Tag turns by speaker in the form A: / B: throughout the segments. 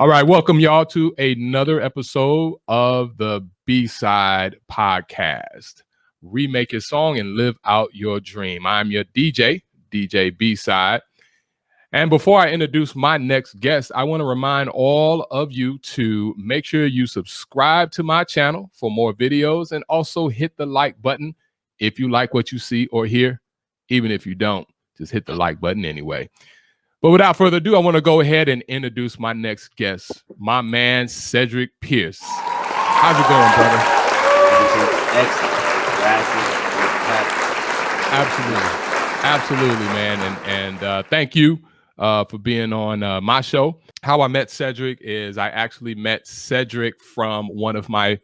A: All right, welcome y'all to another episode of the B-Side Podcast. Remake your song and live out your dream. I'm your DJ B-Side. And before I introduce my next guest, I want to remind all of you to make sure you subscribe to my channel for more videos and also hit the like button if you like what you see or hear. Even if you don't, just hit the like button anyway. But without further ado, I want to go ahead and introduce my next guest, my man, Cedric Pierce. How's it going, brother?
B: Excellent.
A: Absolutely, man. And thank you for being on my show. How I met Cedric is I actually met Cedric from one of my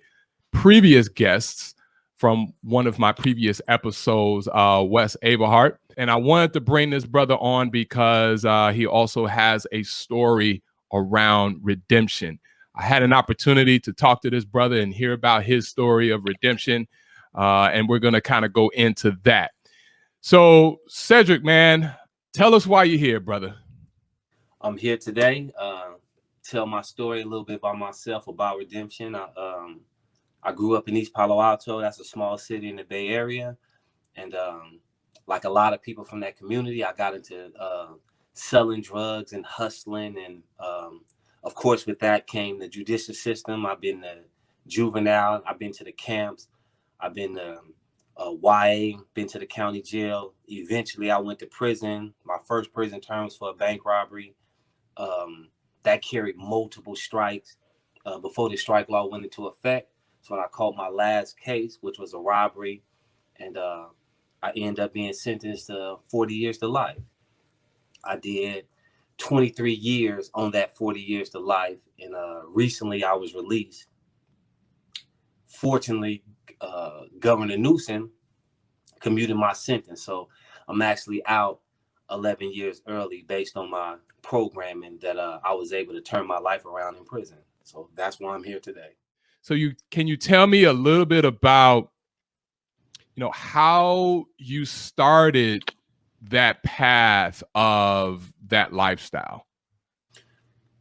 A: previous guests from one of my previous episodes, Wes Aberhart. And I wanted to bring this brother on because he also has a story around redemption. I had an opportunity to talk to this brother and hear about his story of redemption. And we're going to kind of go into that. So, Cedric, man, tell us why you're here, brother.
B: I'm here today. Tell my story a little bit about myself, about redemption. I grew up in East Palo Alto. That's a small city in the Bay Area. And like a lot of people from that community, I got into selling drugs and hustling. And of course, with that came the judicial system. I've been to juvenile. I've been to the camps. I've been to YA, been to the county jail. Eventually, I went to prison. My first prison term was for a bank robbery. That carried multiple strikes before the strike law went into effect. So when I caught my last case, which was a robbery, and I ended up being sentenced to 40 years to life. I did 23 years on that 40 years to life, and recently I was released. Fortunately, Governor Newsom commuted my sentence, so I'm actually out 11 years early based on my programming that I was able to turn my life around in prison. So that's why I'm here today.
A: So can you tell me a little bit about, how you started that path of that lifestyle?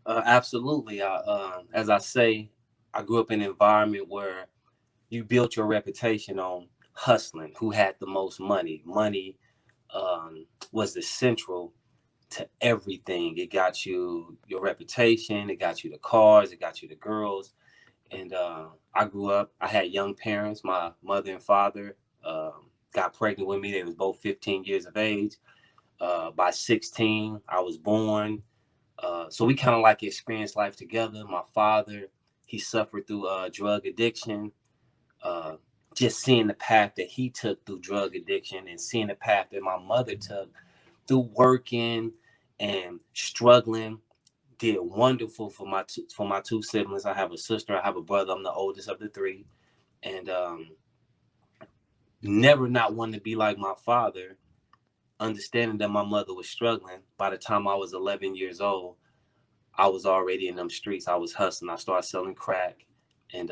B: Absolutely. As I say, I grew up in an environment where you built your reputation on hustling, who had the most money. Money was the central to everything. It got you your reputation, it got you the cars, it got you the girls. And I grew up, I had young parents. My mother and father got pregnant with me. They was both 15 years of age. By 16, I was born. So we kind of like experienced life together. My father, he suffered through drug addiction. Just seeing the path that he took through drug addiction and seeing the path that my mother took through working and struggling, did wonderful for my two siblings. I have a sister, I have a brother. I'm the oldest of the three. And never not wanting to be like my father, understanding that my mother was struggling. By the time I was 11 years old, I was already in them streets. I was hustling. I started selling crack. And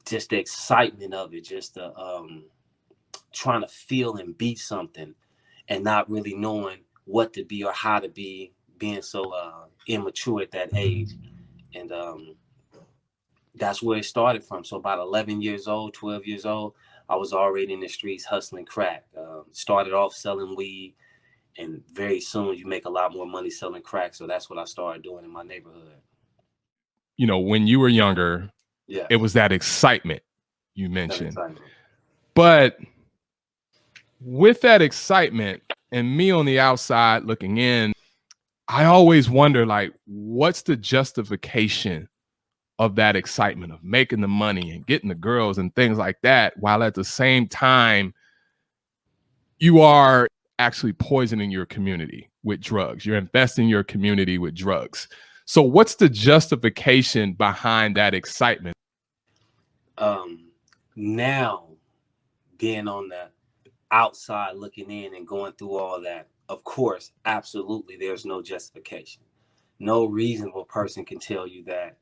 B: just the excitement of it, just trying to feel and be something and not really knowing what to be or how to be, being so immature at that age. And that's where it started from. So about 11 years old, 12 years old, I was already in the streets hustling crack. Started off selling weed, and very soon you make a lot more money selling crack. So that's what I started doing in my neighborhood.
A: When you were younger,
B: yeah,
A: it was that excitement you mentioned. But with that excitement and me on the outside looking in, I always wonder, like, what's the justification of that excitement of making the money and getting the girls and things like that, while at the same time you are actually poisoning your community with drugs. You're investing your community with drugs. So what's the justification behind that excitement?
B: Now, being on the outside looking in and going through all that, of course, absolutely, there's no justification. No reasonable person can tell you that.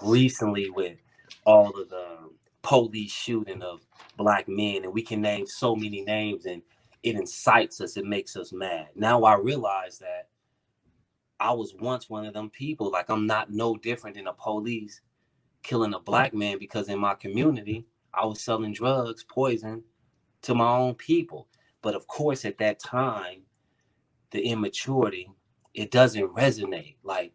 B: Recently, with all of the police shooting of Black men, and we can name so many names, and it incites us, it makes us mad. Now I realize that I was once one of them people. Like, I'm not no different than a police killing a black man, because in my community, I was selling drugs, poison to my own people. But of course, at that time, the immaturity, it doesn't resonate. Like,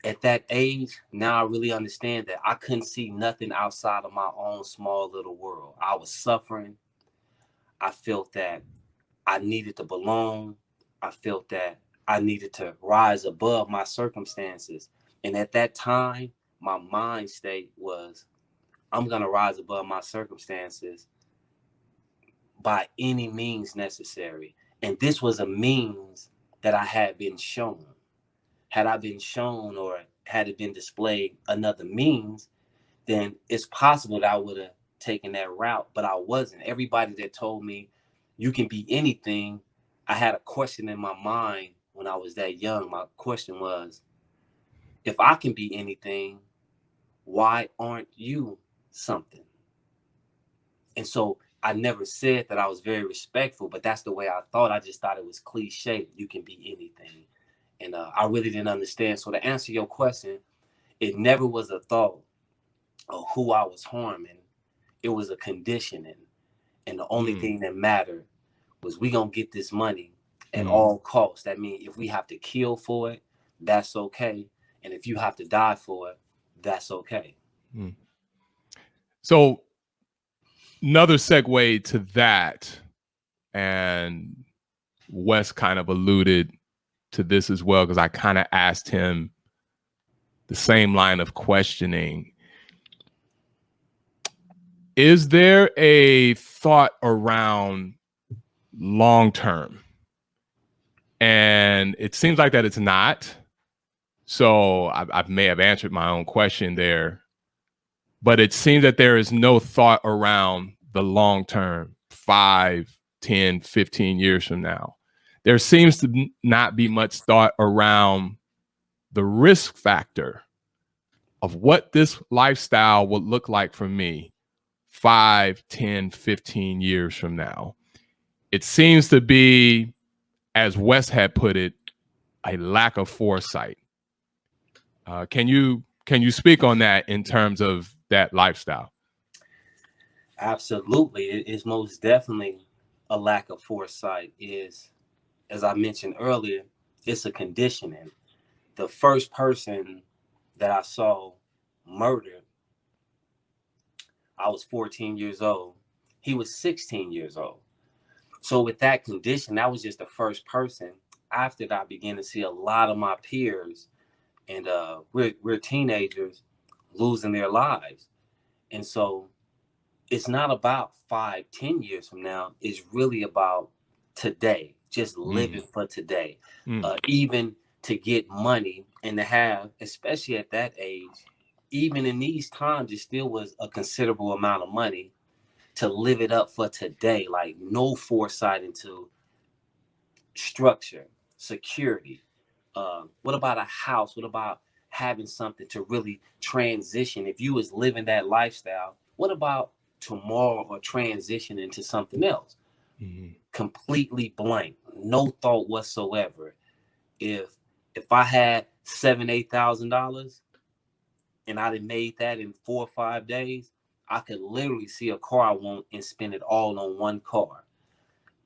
B: at that age, now I really understand that I couldn't see nothing outside of my own small little world. I was suffering. I felt that I needed to belong. I felt that I needed to rise above my circumstances. And at that time, my mind state was, I'm going to rise above my circumstances by any means necessary. And this was a means that I had been shown. Had I been shown, or had it been displayed another means, then it's possible that I would have taken that route, but I wasn't. Everybody that told me you can be anything, I had a question in my mind when I was that young. My question was, if I can be anything, why aren't you something? And so I never said that I was very respectful, but that's the way I thought. I just thought it was cliche. You can be anything. And I really didn't understand. So to answer your question, it never was a thought of who I was harming. It was a conditioning. And the only thing that mattered was, we going to get this money at all costs. That means if we have to kill for it, that's okay. And if you have to die for it, that's okay.
A: So another segue to that, and Wes kind of alluded to this as well, because I kind of asked him the same line of questioning. Is there a thought around long term? And it seems like that it's not. So I may have answered my own question there, but it seems that there is no thought around the long term, 5, 10, 15 years from now. There seems to not be much thought around the risk factor of what this lifestyle would look like for me 5, 10, 15 years from now. It seems to be, as Wes had put it, a lack of foresight. Can you speak on that in terms of that lifestyle?
B: Absolutely. It is most definitely a lack of foresight. Is, as I mentioned earlier, it's a conditioning. The first person that I saw murdered, I was 14 years old. He was 16 years old. So with that condition, that was just the first person. After that, I began to see a lot of my peers, and we're teenagers, losing their lives. And so it's not about 5, 10 years from now. It's really about today, just living for today. Even to get money and to have, especially at that age, even in these times, it still was a considerable amount of money to live it up for today. Like, no foresight into structure, security. What about a house? What about having something to really transition? If you was living that lifestyle, what about tomorrow, or transition into something else? Completely blank, no thought whatsoever. If I had $7,000-8,000 and I'd have made that in 4 or 5 days, I could literally see a car I want and spend it all on one car.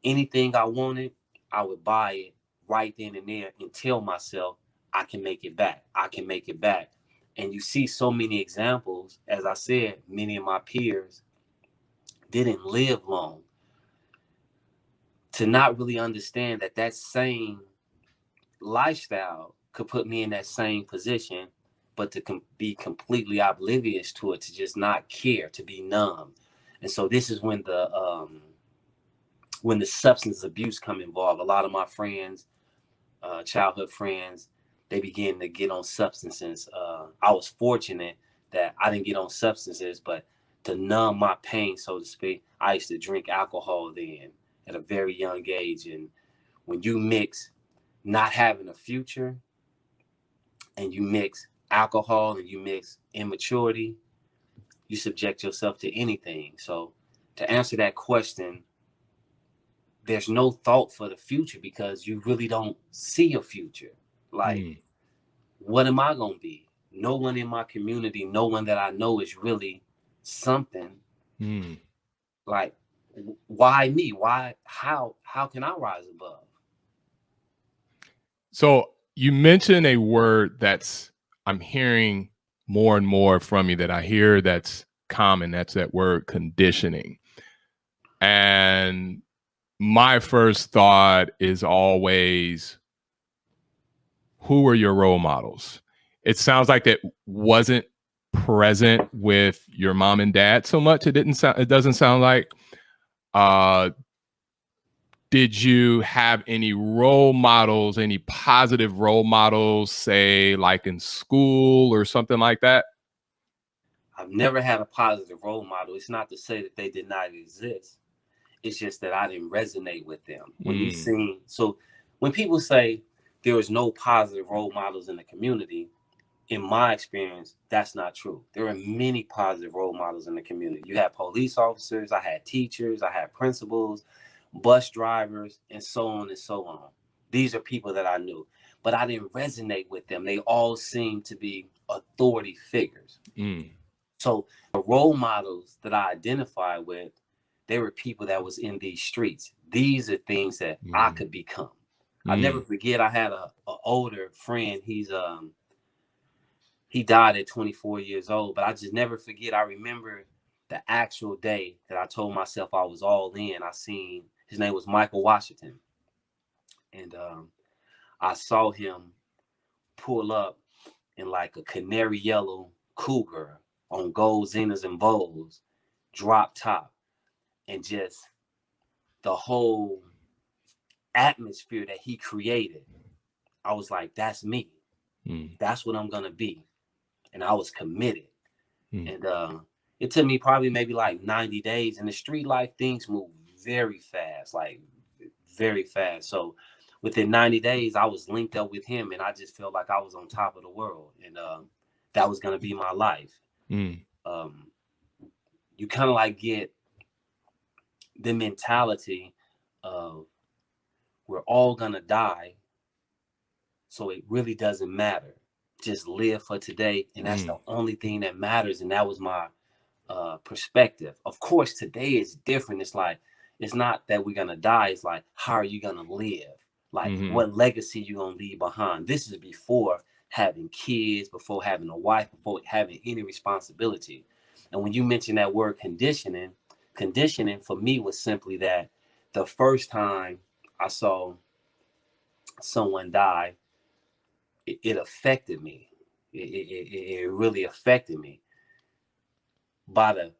B: Anything I wanted, I would buy it right then and there and tell myself, I can make it back. I can make it back. And you see so many examples. As I said, many of my peers didn't live long. To not really understand that that same lifestyle could put me in that same position, but to be completely oblivious to it, to just not care, to be numb. And so this is when the substance abuse come involved. A lot of my friends, childhood friends, they began to get on substances. I was fortunate that I didn't get on substances, but to numb my pain, so to speak, I used to drink alcohol then at a very young age. And when you mix not having a future, and you mix alcohol, and you mix immaturity, you subject yourself to anything. So to answer that question, there's no thought for the future, because you really don't see a future. Like, what am I going to be? No one in my community, no one that I know is really something. Like, why me? Why? How can I rise above?
A: So you mentioned a word that's I'm hearing more and more from you that I hear that's common. That's that word conditioning. And my first thought is always, who are your role models? It sounds like that wasn't present with your mom and dad so much. It doesn't sound like. Did you have any role models, any positive role models, say like in school or something like that?
B: I've never had a positive role model. It's not to say that they did not exist. It's just that I didn't resonate with them. When people say there is no positive role models in the community, in my experience, that's not true. There are many positive role models in the community. You had police officers, I had teachers, I had principals, bus drivers, and so on and so on. These are people that I knew, but I didn't resonate with them. They all seemed to be authority figures. So the role models that I identified with, they were people that was in these streets. These are things that I could become. I'll never forget, I had a older friend. He died at 24 years old, but I just never forget. I remember the actual day that I told myself I was all in. His name was Michael Washington. And I saw him pull up in like a canary yellow Cougar on gold Zenas and Vols, drop top, and just the whole atmosphere that he created. I was like, that's me. That's what I'm going to be. And I was committed. And it took me probably maybe like 90 days. In the street life, things move very fast, like very fast. So within 90 days, I was linked up with him, and I just felt like I was on top of the world. And that was going to be my life. You kind of like get the mentality of we're all going to die, so it really doesn't matter. Just live for today, and that's the only thing that matters. And that was my perspective. Of course, today is different. It's like, it's not that we're going to die. It's like, how are you going to live? Like, what legacy you going to leave behind? This is before having kids, before having a wife, before having any responsibility. And when you mention that word conditioning for me was simply that the first time I saw someone die, it affected me. It really affected me. By the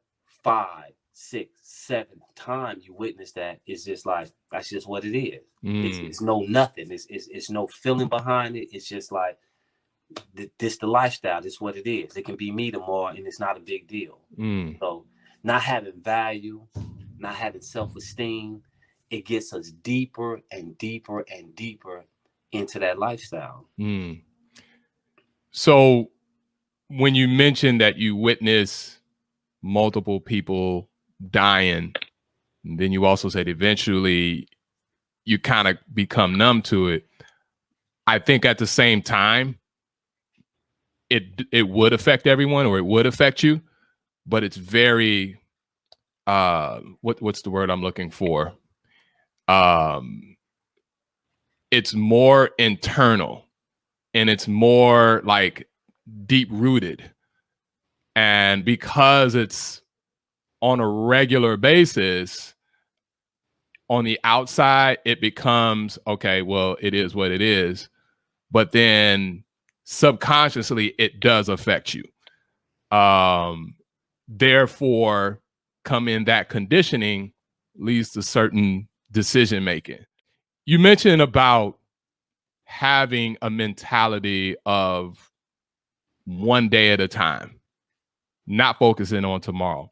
B: 5, 6, 7th time you witness that, it's just like, that's just what it is. It's no nothing. It's no feeling behind it. It's just like, this the lifestyle. This is what it is. It can be me tomorrow, and it's not a big deal. So not having value, not having self-esteem, it gets us deeper and deeper and deeper into that lifestyle.
A: So when you mentioned that you witness multiple people dying, then you also said eventually you kind of become numb to it. I think at the same time, it would affect everyone, or it would affect you, but it's very what's the word I'm looking for? It's more internal, and it's more like deep rooted. And because it's on a regular basis, on the outside, it becomes, okay, well, it is what it is. But then subconsciously, it does affect you. Therefore, come in that conditioning leads to certain decision making. You mentioned about having a mentality of one day at a time, not focusing on tomorrow.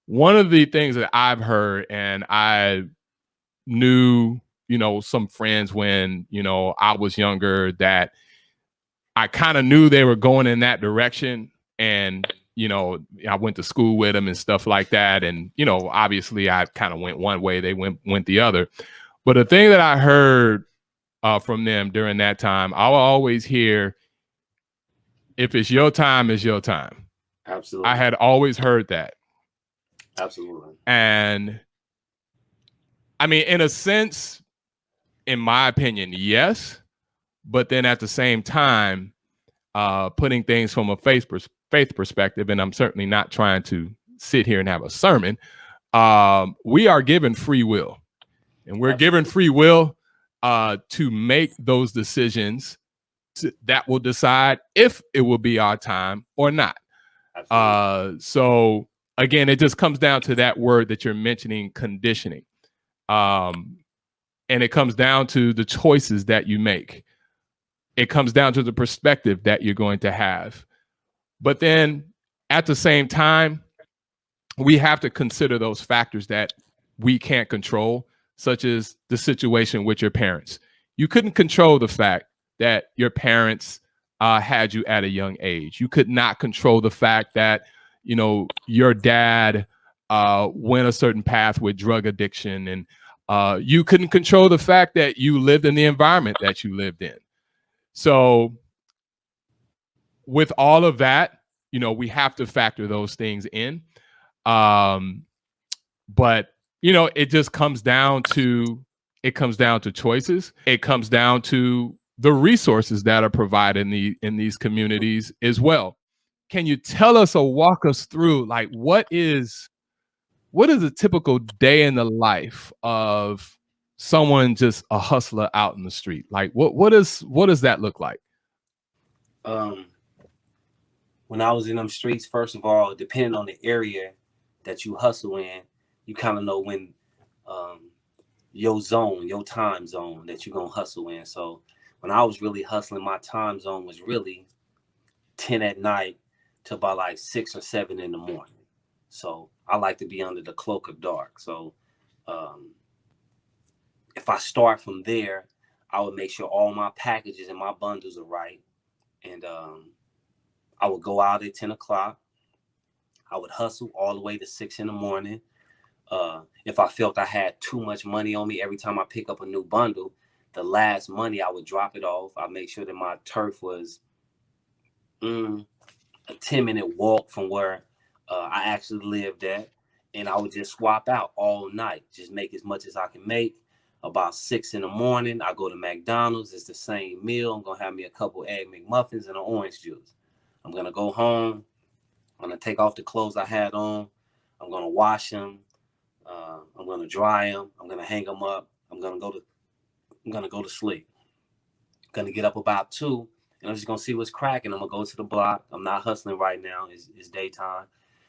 A: One of the things that I've heard, and I knew, some friends when, I was younger, that I kind of knew they were going in that direction. And, I went to school with them and stuff like that. And, obviously I kind of went one way, they went the other. But the thing that I heard from them during that time. I will always hear, if it's your time, it's your time.
B: Absolutely.
A: I had always heard that.
B: Absolutely.
A: And I mean, in a sense, in my opinion, yes. But then at the same time, putting things from a faith perspective, and I'm certainly not trying to sit here and have a sermon, we are given free will. And we're given free will to make those decisions that will decide if it will be our time or not. So again, it just comes down to that word that you're mentioning, conditioning. And it comes down to the choices that you make. It comes down to the perspective that you're going to have. But then at the same time, we have to consider those factors that we can't control, such as the situation with your parents. You couldn't control the fact that your parents had you at a young age. You could not control the fact that, you know, your dad went a certain path with drug addiction, and you couldn't control the fact that you lived in the environment that you lived in. So with all of that, you know, we have to factor those things in. But you know, it just comes down to choices. It comes down to the resources that are provided in these communities as well. Can you tell us or walk us through, like, what is a typical day in the life of someone just a hustler out in the street? Like, what does that look like?
B: When I was in them streets, first of all, depending on the area that you hustle in, you kind of know when your time zone that you're gonna hustle in. So when I was really hustling, my time zone was really 10 at night to about like 6 or 7 in the morning. So I like to be under the cloak of dark. So if I start from there, I would make sure all my packages and my bundles are right. And I would go out at 10 o'clock. I would hustle all the way to 6 in the morning. If I felt I had too much money on me, every time I pick up a new bundle, the last money, I would drop it off. I make sure that my turf was a 10-minute walk from where I actually lived at. And I would just swap out all night, just make as much as I can make. About 6 in the morning, I go to McDonald's. It's the same meal. I'm going to have me a couple Egg McMuffins and an orange juice. I'm going to go home. I'm going to take off the clothes I had on. I'm going to wash them. I'm going to dry them. I'm going to hang them up. I'm going to go to sleep. I'm going to get up about 2, and I'm just going to see what's cracking. I'm going to go to the block. I'm not hustling right now. It's daytime.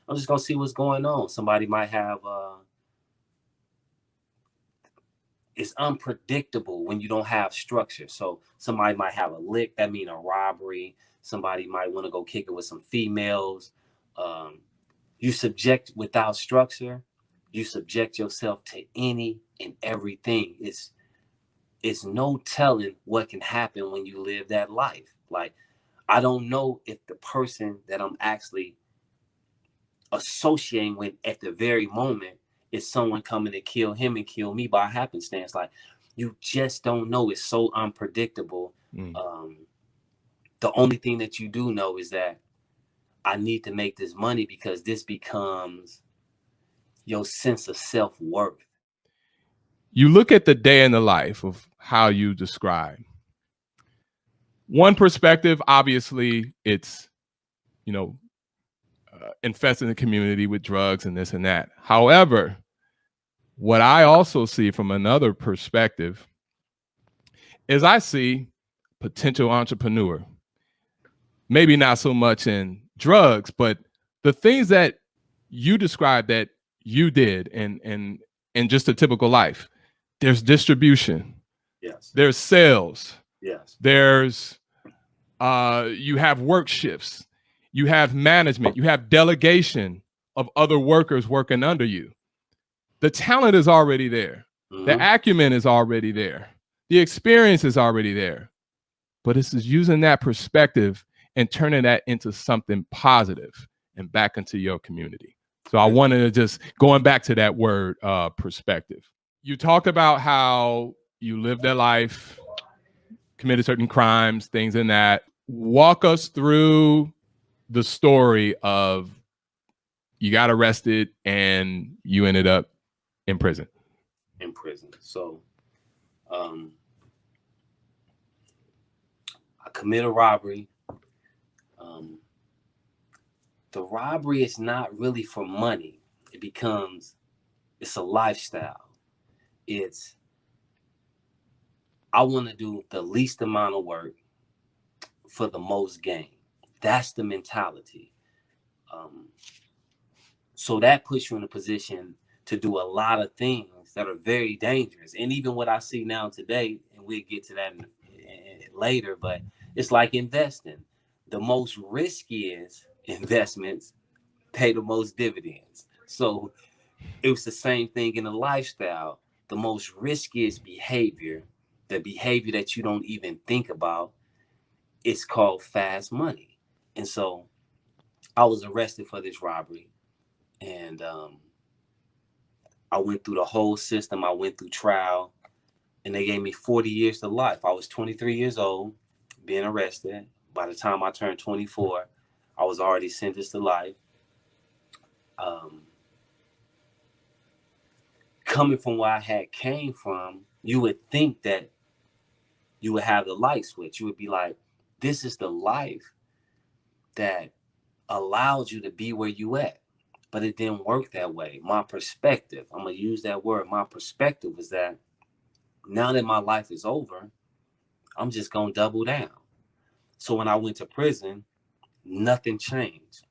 B: I'm just going to see what's going on. Somebody might have... it's unpredictable when you don't have structure. So somebody might have a lick. That means a robbery. Somebody might want to go kick it with some females. You subject without structure. You subject yourself to any and everything. It's no telling what can happen when you live that life. Like, I don't know if the person that I'm actually associating with at the very moment is someone coming to kill him and kill me by happenstance. Like, you just don't know. It's so unpredictable. The only thing that you do know is that I need to make this money, because this becomes your sense of self-worth.
A: You look at the day in the life of how you describe. One perspective, obviously, it's, you know, infesting the community with drugs and this and that. However, what I also see from another perspective is I see potential entrepreneur, maybe not so much in drugs, but the things that you described that you did in just a typical life. There's distribution.
B: Yes.
A: There's sales.
B: Yes.
A: There's you have work shifts. You have management. You have delegation of other workers working under you. The talent is already there. The acumen is already there. The experience is already there. But it's just using that perspective and turning that into something positive and back into your community. So I wanted to just, going back to that word, perspective. You talked about how you lived that life, committed certain crimes, things in that. Walk us through the story of you got arrested and you ended up in prison.
B: So I commit a robbery. The robbery is not really for money. It's a lifestyle. I want to do the least amount of work for the most gain. That's the mentality. So that puts you in a position to do a lot of things that are very dangerous. And even what I see now today, and we'll get to that later, but it's like investing. The most riskiest investments pay the most dividends. So it was the same thing in a lifestyle. The most riskiest behavior, the behavior that you don't even think about, it's called fast money. And so I was arrested for this robbery, and I went through the whole system. I went through trial, and they gave me 40 years to life. I was 23 years old, being arrested. By the time I turned 24, I was already sentenced to life. Coming from where I had came from, you would think that you would have the light switch. You would be like, this is the life that allowed you to be where you at. But it didn't work that way. My perspective, I'm going to use that word. My perspective was that now that my life is over, I'm just going to double down. So when I went to prison, nothing changed.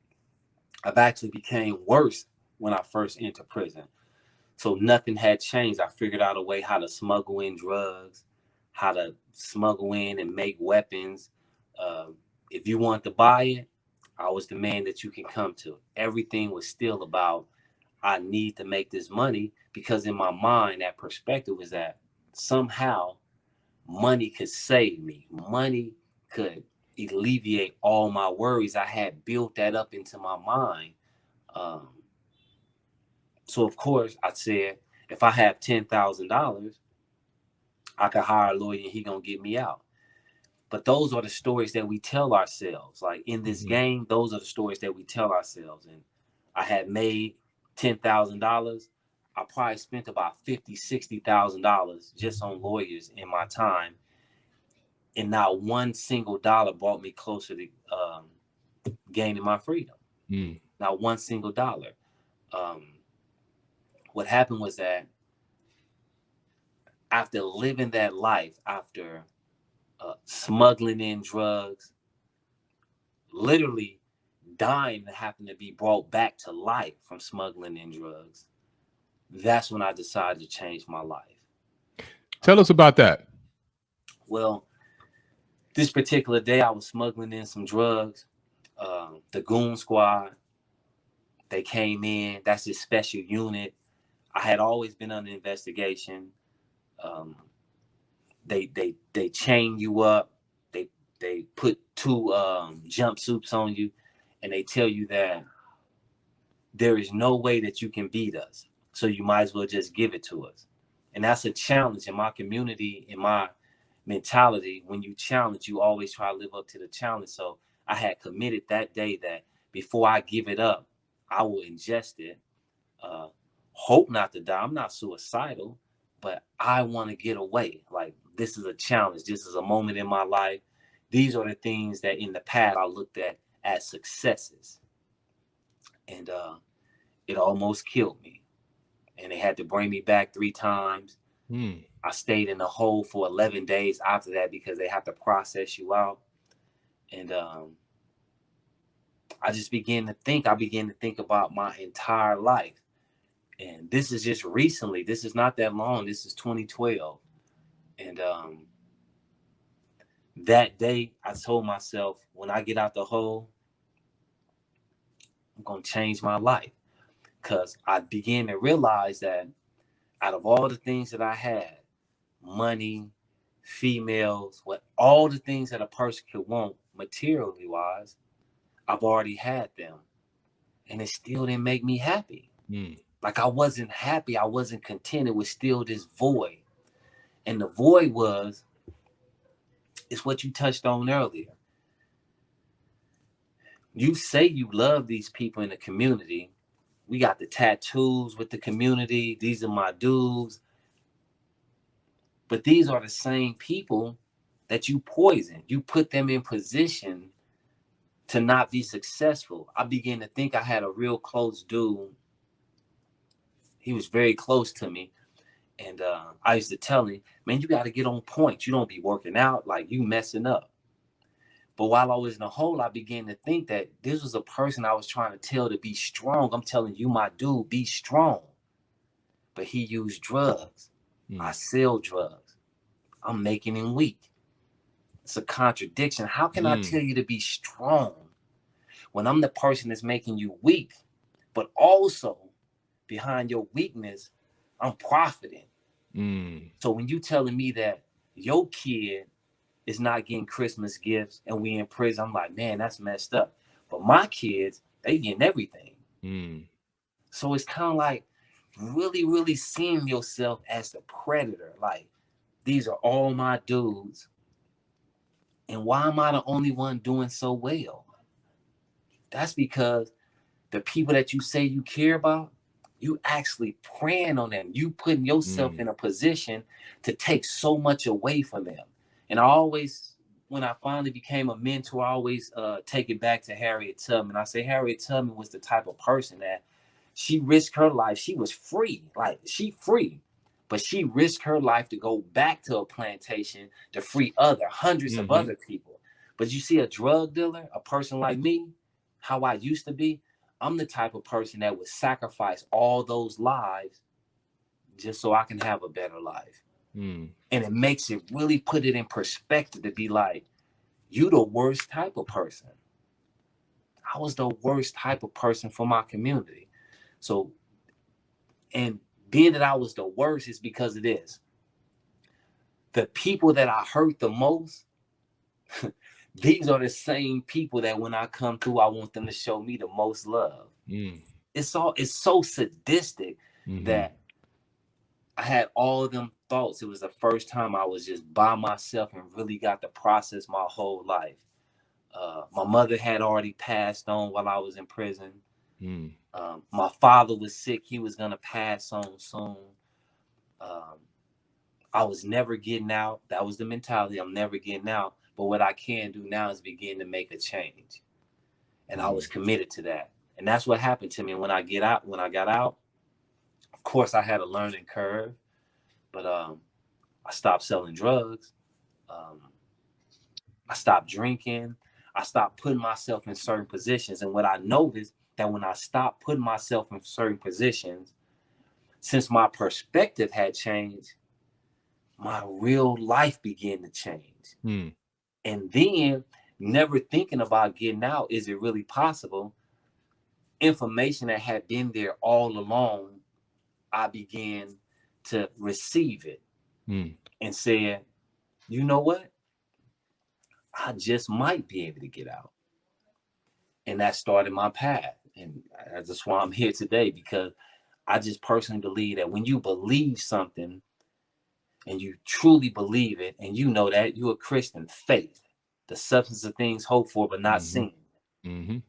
B: I've actually became worse when I first entered prison. So nothing had changed. I figured out a way how to smuggle in drugs, how to smuggle in and make weapons. If you want to buy it, I was the man that you can come to. Everything was still about, I need to make this money, because in my mind, that perspective was that somehow money could save me. Money could alleviate all my worries. I had built that up into my mind. So of course I said, if I have $10,000, I could hire a lawyer and he gonna get me out. But those are the stories that we tell ourselves. Like in this game, those are the stories that we tell ourselves. And I had made $10,000. I probably spent about $50,000-$60,000 just on lawyers in my time, and not one single dollar brought me closer to gaining my freedom. Not one single dollar. What happened was that after living that life, after smuggling in drugs, literally dying and having to be brought back to life from smuggling in drugs, that's when I decided to change my life.
A: Tell us about that.
B: Well, this particular day I was smuggling in some drugs. The Goon Squad, they came in. That's this special unit. I had always been under investigation. They chain you up. They put two jumpsuits on you, and they tell you that there is no way that you can beat us, so you might as well just give it to us. And that's a challenge in my community, in my mentality. When you challenge, you always try to live up to the challenge. So I had committed that day that before I give it up, I will ingest it. Hope not to die. I'm not suicidal, but I want to get away. Like, this is a challenge. This is a moment in my life. These are the things that in the past I looked at as successes. And it almost killed me. And they had to bring me back 3 times. I stayed in the hole for 11 days after that because they have to process you out. And I just began to think. I began to think about my entire life. And this is just recently. This is not that long. This is 2012. And that day, I told myself, when I get out the hole, I'm going to change my life. Because I began to realize that out of all the things that I had, money, females, all the things that a person could want materially wise, I've already had them. And it still didn't make me happy. Like, I wasn't happy. I wasn't content. It was still this void. And the void was, It's what you touched on earlier. You say you love these people in the community. We got the tattoos with the community. These are my dudes. But these are the same people that you poison. You put them in position to not be successful. I began to think I had a real close dude. He was very close to me. And I used to tell him, man, you got to get on point. You don't be working out, like you messing up. But while I was in the hole, I began to think that this was a person I was trying to tell to be strong. I'm telling you, my dude, be strong. But he used drugs. I sell drugs. I'm making him weak. It's a contradiction. How can I tell you to be strong when I'm the person that's making you weak, but also behind your weakness, I'm profiting? So when you telling me that your kid is not getting Christmas gifts and we in prison, I'm like, man, that's messed up. But my kids, they getting everything. So it's kind of like really, really seeing yourself as the predator. Like, these are all my dudes. And why am I the only one doing so well? That's because the people that you say you care about, you actually preying on them. You putting yourself in a position to take so much away from them. And I always, when I finally became a mentor, I always take it back to Harriet Tubman. I say Harriet Tubman was the type of person that she risked her life. She was free, like she free, but she risked her life to go back to a plantation to free hundreds of other people. But you see a drug dealer, a person like me, how I used to be, I'm the type of person that would sacrifice all those lives just so I can have a better life. And it makes it really put it in perspective to be like, you the worst type of person. I was the worst type of person for my community. So, and being that I was the worst is because of this. The people that I hurt the most, these are the same people that when I come through, I want them to show me the most love. It's so sadistic that I had all of them thoughts. It was the first time I was just by myself and really got to process my whole life. My mother had already passed on while I was in prison. My father was sick. He was going to pass on soon. I was never getting out. That was the mentality. I'm never getting out. But what I can do now is begin to make a change. And I was committed to that. And that's what happened to me when I got out. Of course, I had a learning curve, but I stopped selling drugs. I stopped drinking. I stopped putting myself in certain positions. And what I noticed that when I stopped putting myself in certain positions, since my perspective had changed, my real life began to change. And then, never thinking about getting out, is it really possible? Information that had been there all along, I began to receive it and said, you know what? I just might be able to get out. And that started my path. And that's why I'm here today, because I just personally believe that when you believe something and you truly believe it, and you know that you're a Christian, faith, the substance of things hoped for but not seen. And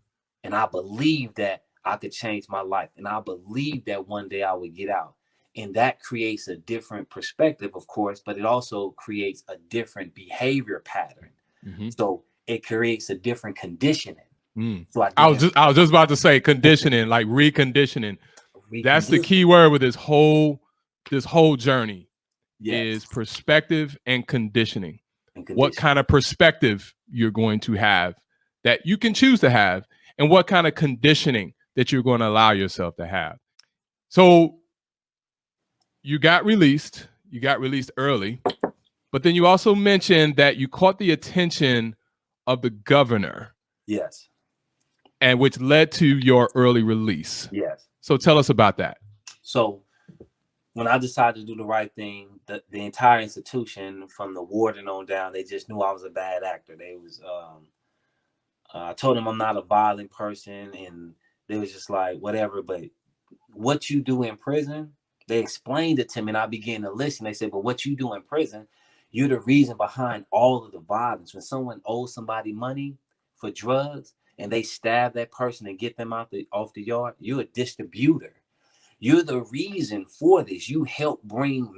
B: I believe that I could change my life. And I believe that one day I would get out. And that creates a different perspective, of course, but it also creates a different behavior pattern. So it creates a different conditioning. So
A: I was just about to say conditioning, like reconditioning. That's the key word with this whole journey. Is perspective and conditioning. What kind of perspective you're going to have that you can choose to have, and what kind of conditioning that you're going to allow yourself to have. So you got released early, but then you also mentioned that you caught the attention of the governor.
B: Yes.
A: And which led to your early release.
B: Yes.
A: So tell us about that.
B: So when I decided to do the right thing, the entire institution, from the warden on down, they just knew I was a bad actor. They was, I told them I'm not a violent person, and they was just like, whatever. But what you do in prison, they explained it to me, and I began to listen. They said, but what you do in prison, You're the reason behind all of the violence. When someone owes somebody money for drugs and they stab that person and get them off the yard, you're a distributor. You're the reason for this. You help bring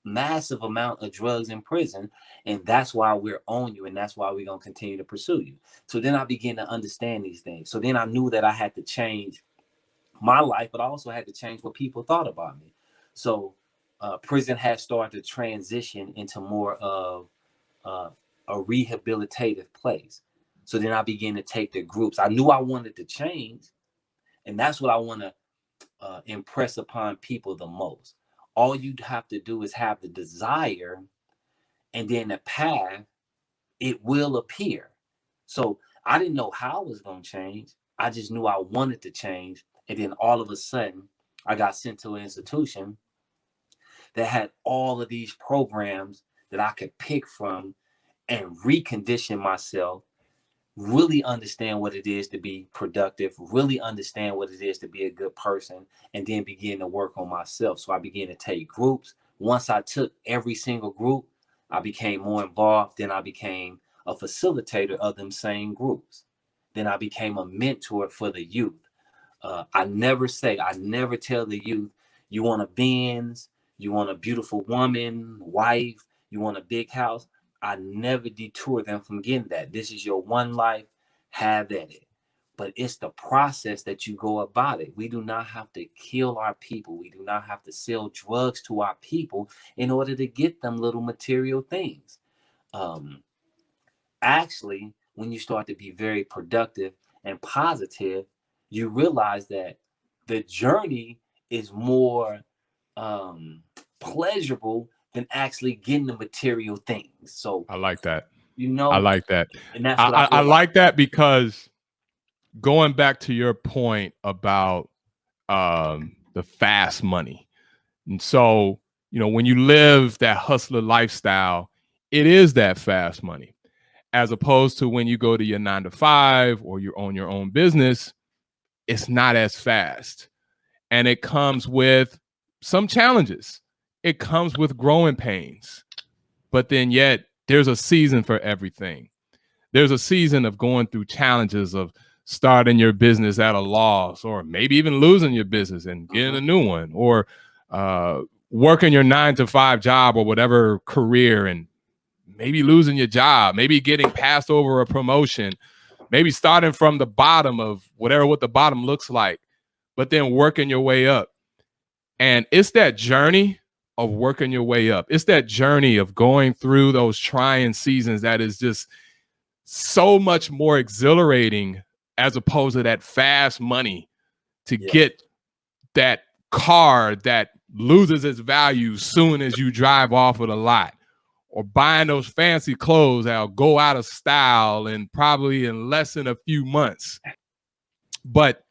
B: massive amount of drugs in prison, and that's why we're on you, and that's why we're going to continue to pursue you. So then I began to understand these things. So then I knew that I had to change my life, but I also had to change what people thought about me. So prison had started to transition into more of a rehabilitative place. So then I began to take the groups. I knew I wanted to change, and that's what I want to impress upon people the most. All you'd have to do is have the desire, and then the path, it will appear. So I didn't know how I was going to change. I just knew I wanted to change. And then all of a sudden, I got sent to an institution that had all of these programs that I could pick from and recondition myself, really understand what it is to be productive, really understand what it is to be a good person, and then begin to work on myself. So I began to take groups. Once I took every single group, I became more involved. Then I became a facilitator of them same groups. Then I became a mentor for the youth. I never tell the youth, you want a Benz, you want a beautiful woman, wife, you want a big house. I never detour them from getting that. This is your one life, have at it. But it's the process that you go about it. We do not have to kill our people. We do not have to sell drugs to our people in order to get them little material things. Actually, when you start to be very productive and positive, you realize that the journey is more pleasurable than actually getting the material things. So
A: I like that.
B: I
A: like that.
B: And that's
A: what I like that, because going back to your point about the fast money. And so, when you live that hustler lifestyle, it is that fast money, as opposed to when you go to your 9-to-5 or you own your own business, it's not as fast. And it comes with some challenges. It comes with growing pains. But then yet there's a season for everything. There's a season of going through challenges, of starting your business at a loss, or maybe even losing your business and getting a new one, or working your 9-to-5 job or whatever career and maybe losing your job, maybe getting passed over a promotion, maybe starting from the bottom of what the bottom looks like, but then working your way up. And it's that journey of working your way up. It's that journey of going through those trying seasons that is just so much more exhilarating, as opposed to that fast money to get that car that loses its value soon as you drive off of the lot, or buying those fancy clothes that'll go out of style and probably in less than a few months. But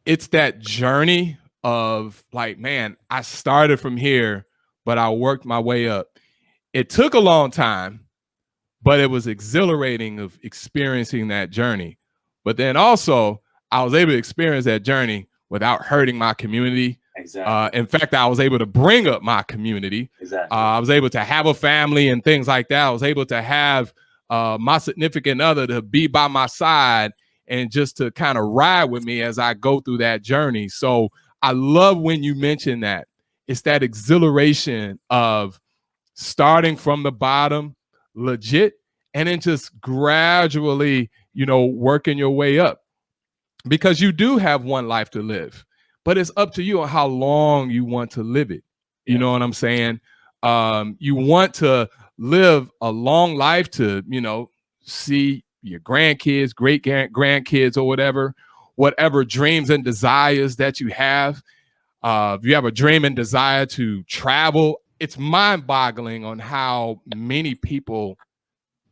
A: it's that journey of like, man, I started from here, but I worked my way up. It took a long time, but it was exhilarating of experiencing that journey. But then also, I was able to experience that journey without hurting my community.
B: Exactly.
A: In fact, I was able to bring up my community.
B: Exactly.
A: I was able to have a family and things like that. I was able to have my significant other to be by my side and just to kind of ride with me as I go through that journey. So I love when you mention that. It's that exhilaration of starting from the bottom, legit, and then just gradually, working your way up. Because you do have one life to live, but it's up to you on how long you want to live it. You know what I'm saying? You want to live a long life to, see your grandkids, great grandkids, or whatever dreams and desires that you have. If you have a dream and desire to travel, it's mind-boggling on how many people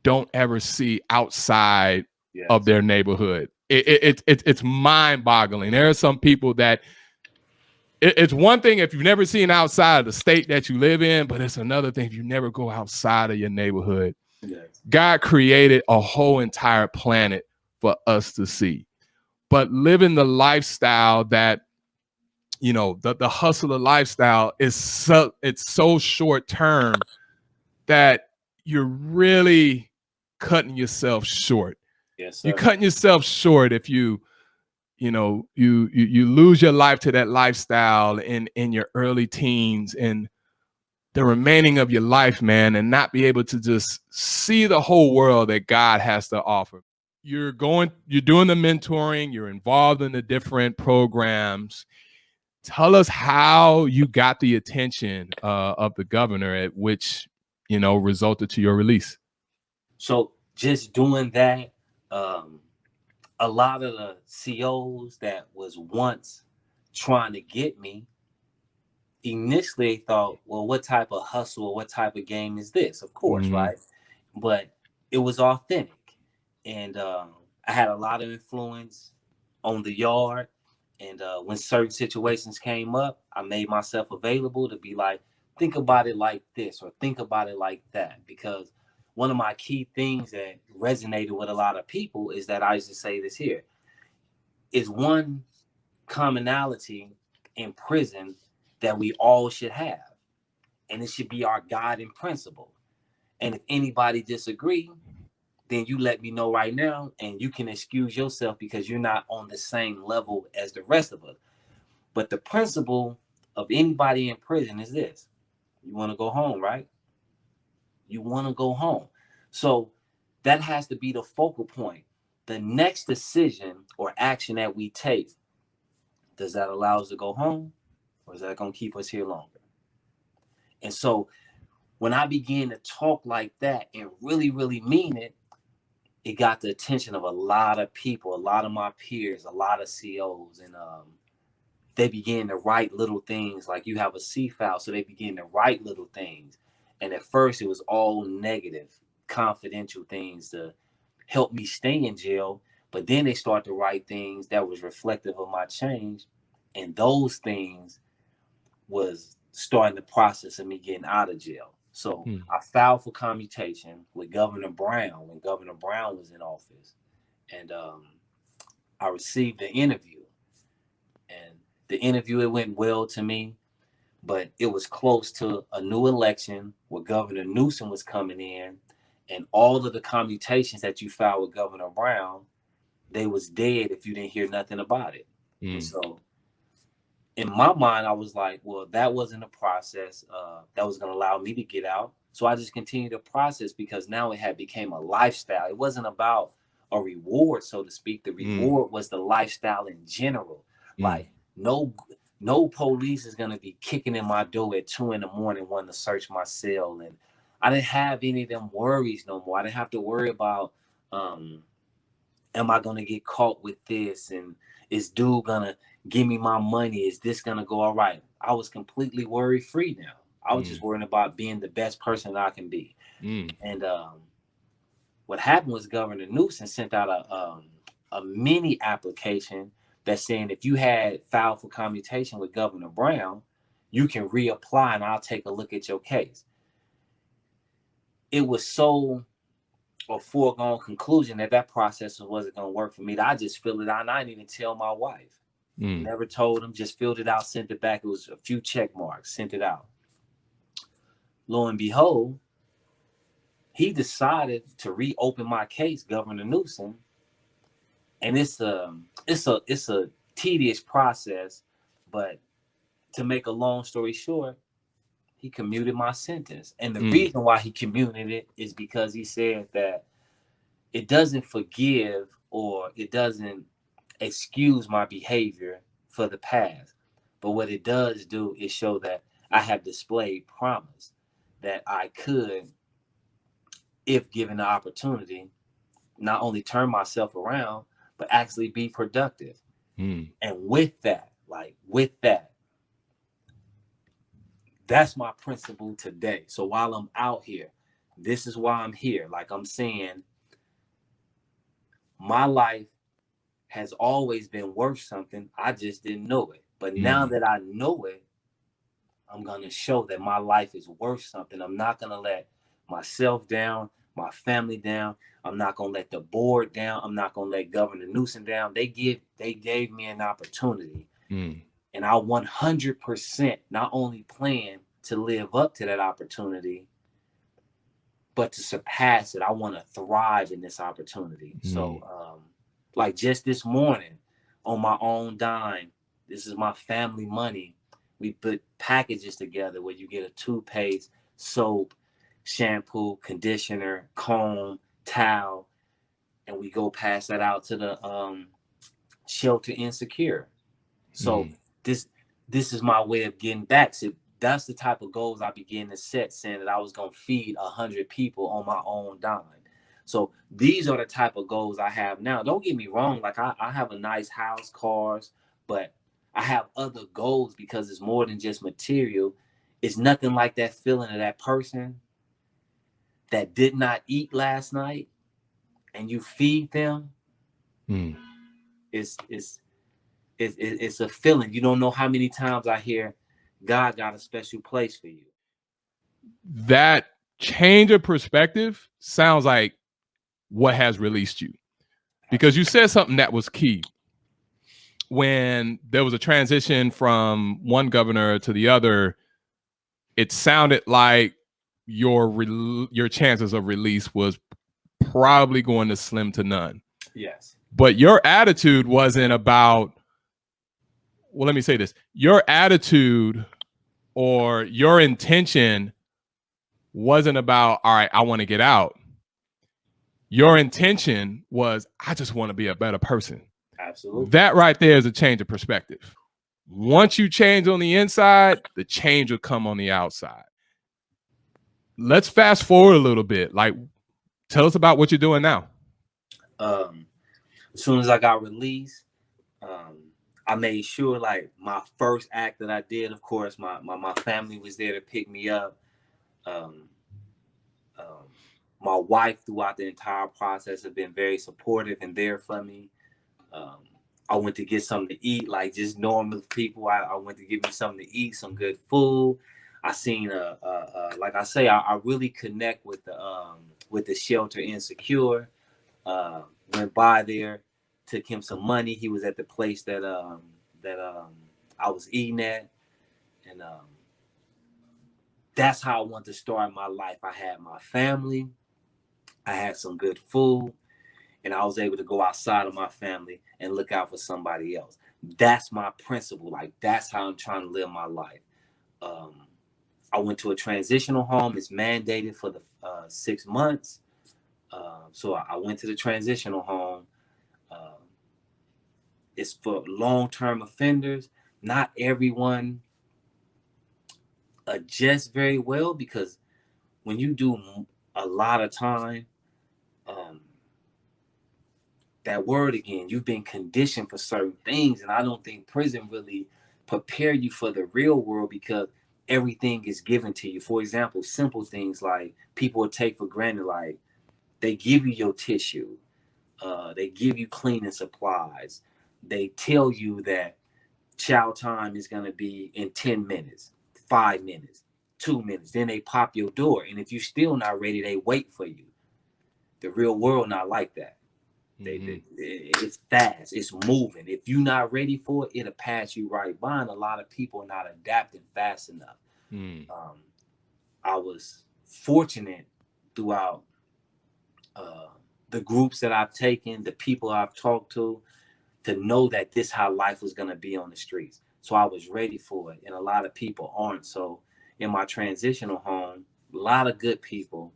A: don't ever see outside of their neighborhood. It's mind-boggling. There are some people that it's one thing if you've never seen outside of the state that you live in, but it's another thing if you never go outside of your neighborhood. Yes. God created a whole entire planet for us to see. But living the lifestyle that, the hustler lifestyle it's so short term that you're really cutting yourself short.
B: Yes, sir.
A: You're cutting yourself short if you lose your life to that lifestyle in your early teens and the remaining of your life, man, and not be able to just see the whole world that God has to offer. You're doing the mentoring, you're involved in the different programs. Tell us how you got the attention of the governor, at which, resulted to your release.
B: So just doing that, a lot of the COs that was once trying to get me, initially thought, well, what type of hustle or what type of game is this? Of course, right? But it was authentic. And I had a lot of influence on the yard. And when certain situations came up, I made myself available to be like, think about it like this or think about it like that. Because one of my key things that resonated with a lot of people is that I used to say this here is one commonality in prison that we all should have. And it should be our guiding principle. And if anybody disagree, then you let me know right now and you can excuse yourself because you're not on the same level as the rest of us. But the principle of anybody in prison is this. You want to go home, right? You want to go home. So that has to be the focal point. The next decision or action that we take, does that allow us to go home or is that going to keep us here longer? And so when I began to talk like that and really, really mean it, it got the attention of a lot of people, a lot of my peers, a lot of COs, and they began to write little things like you have a C file, so they began to write little things. And at first it was all negative, confidential things to help me stay in jail, but then they start to write things that was reflective of my change, and those things was starting the process of me getting out of jail. So I filed for commutation with Governor Brown when Governor Brown was in office. And I received the interview. And the interview, it went well to me, but it was close to a new election where Governor Newsom was coming in. And all of the commutations that you filed with Governor Brown, they was dead if you didn't hear nothing about it. And so in my mind, I was like, well, that wasn't a process that was going to allow me to get out. So I just continued the process because now it had became a lifestyle. It wasn't about a reward, so to speak. The reward was the lifestyle in general. Like no police is going to be kicking in my door at 2 a.m. wanting to search my cell. And I didn't have any of them worries no more. I didn't have to worry about, am I going to get caught with this? And is dude going to give me my money? Is this going to go all right? I was completely worry free now. I was just worrying about being the best person I can be. And what happened was Governor Newsom sent out a mini application that's saying if you had filed for commutation with Governor Brown, you can reapply and I'll take a look at your case. It was so a foregone conclusion that process wasn't going to work for me. I just filled it out and I didn't even tell my wife. Never told him, just filled it out, sent it back. It was a few check marks, sent it out. Lo and behold, he decided to reopen my case, Governor Newsom. And it's a tedious process, but to make a long story short, he commuted my sentence. And the reason why he commuted it is because he said that it doesn't forgive or it doesn't excuse my behavior for the past. But what it does do is show that I have displayed promise that I could, if given the opportunity, not only turn myself around, but actually be productive. And with that, that's my principle today. So while I'm out here, this is why I'm here. Like I'm saying, my life has always been worth something. I just didn't know it. But now that I know it, I'm going to show that my life is worth something. I'm not going to let myself down, my family down. I'm not going to let the board down. I'm not going to let Governor Newsom down. They gave me an opportunity. And I 100% not only plan to live up to that opportunity, but to surpass it, I want to thrive in this opportunity. So like just this morning on my own dime, this is my family money. We put packages together where you get a toothpaste, soap, shampoo, conditioner, comb, towel, and we go pass that out to the shelter insecure. So this is my way of getting back. So that's the type of goals I began to set, saying that I was gonna feed 100 people on my own dime. So these are the type of goals I have now. Don't get me wrong, like I have a nice house, cars, but I have other goals because it's more than just material. It's nothing like that feeling of that person that did not eat last night and you feed them. It's a feeling. You don't know how many times I hear God got a special place for you.
A: That change of perspective sounds like what has released you, because you said something that was key. When there was a transition from one governor to the other, it sounded like your chances of release was probably going to slim to none.
B: Yes.
A: But your attitude wasn't about, well, let me say this. Your attitude or your intention wasn't about, all right, I want to get out. Your intention was, I just want to be a better person.
B: Absolutely.
A: That right there is a change of perspective. Once you change on the inside, the change will come on the outside. Let's fast forward a little bit. Like, tell us about what you're doing now.
B: As soon as I got released, I made sure, like, my first act that I did, of course, my family was there to pick me up. My wife throughout the entire process have been very supportive and there for me. I went to get something to eat, like just normal people. I went to get me something to eat, some good food. I seen like I say, I really connect with the shelter insecure. Went by there, took him some money. He was at the place that I was eating at, and that's how I want to start my life. I had my family, I had some good food, and I was able to go outside of my family and look out for somebody else. That's my principle. Like, that's how I'm trying to live my life. I went to a transitional home. It's mandated for the 6 months. So I went to the transitional home. It's for long-term offenders. Not everyone adjusts very well, because when you do a lot of time, that word again, you've been conditioned for certain things, and I don't think prison really prepare you for the real world, because everything is given to you. For example, simple things like people will take for granted, like they give you your tissue, they give you cleaning supplies, they tell you that chow time is going to be in 10 minutes, 5 minutes, 2 minutes, then they pop your door, and if you're still not ready, they wait for you. The real world not like that. It's fast, it's moving. If you're not ready for it, it'll pass you right by, and a lot of people are not adapting fast enough. I was fortunate throughout the groups that I've taken, the people I've talked to know that this how life was going to be on the streets. So I was ready for it, and a lot of people aren't. So in my transitional home, a lot of good people,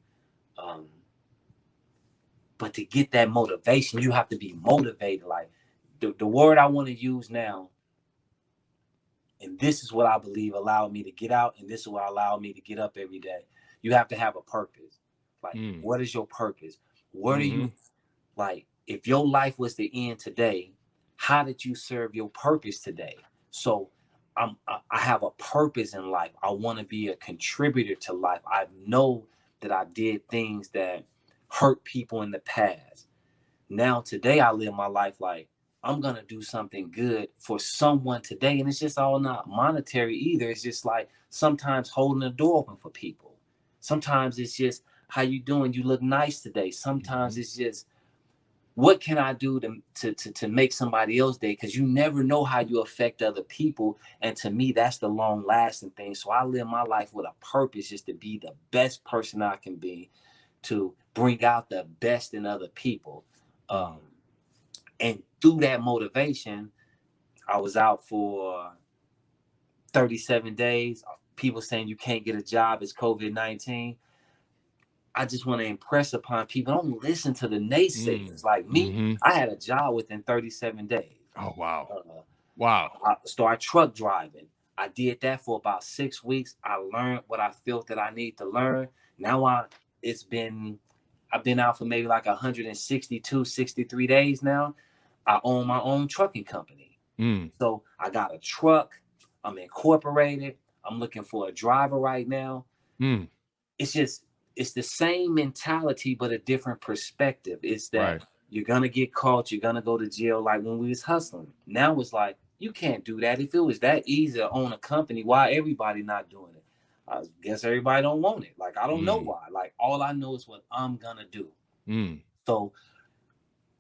B: but to get that motivation, you have to be motivated. Like the word I want to use now, and this is what I believe allowed me to get out, and this is what allowed me to get up every day. You have to have a purpose. Like, what is your purpose? What are you, like, if your life was to end today, how did you serve your purpose today? So I have a purpose in life. I want to be a contributor to life. I know that I did things that hurt people in the past. Now today I live my life like I'm going to do something good for someone today. And it's just all not monetary either. It's just like sometimes holding the door open for people. Sometimes it's just, how you doing? You look nice today. Sometimes it's just, what can I do to make somebody else's day? Because you never know how you affect other people. And to me, that's the long lasting thing. So I live my life with a purpose, just to be the best person I can be, to bring out the best in other people. And through that motivation, I was out for 37 days. People saying you can't get a job, it's COVID-19. I just want to impress upon people, don't listen to the naysayers. Like me, I had a job within 37 days.
A: Oh, wow. Wow.
B: I started truck driving. I did that for about 6 weeks. I learned what I felt that I need to learn. Now I've been out for maybe like 162, 63 days now. I own my own trucking company. So I got a truck. I'm incorporated. I'm looking for a driver right now. It's the same mentality, but a different perspective. It's that you're going to get caught. You're going to go to jail like when we was hustling. Now it's like, you can't do that. If it was that easy to own a company, why everybody not doing it? I guess everybody don't want it. Like, I don't know why. Like, all I know is what I'm going to do. So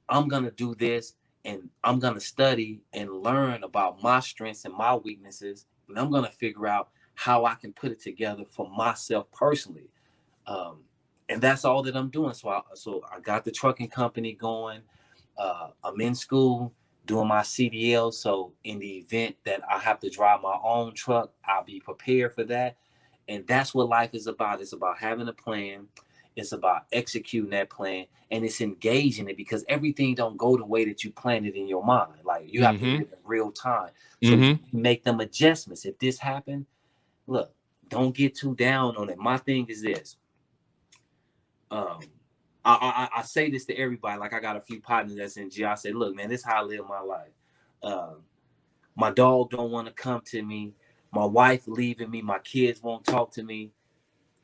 B: I'm going to do this, and I'm going to study and learn about my strengths and my weaknesses. And I'm going to figure out how I can put it together for myself personally. And that's all that I'm doing. So I got the trucking company going. I'm in school doing my CDL. So in the event that I have to drive my own truck, I'll be prepared for that. And that's what life is about. It's about having a plan. It's about executing that plan, and it's engaging it, because everything don't go the way that you planned it in your mind. Like, you have to live in real time. So you make them adjustments. If this happened, look, don't get too down on it. My thing is this. I say this to everybody. Like, I got a few partners that's in jail. I say, look, man, this is how I live my life. My dog don't want to come to me. My wife leaving me. My kids won't talk to me.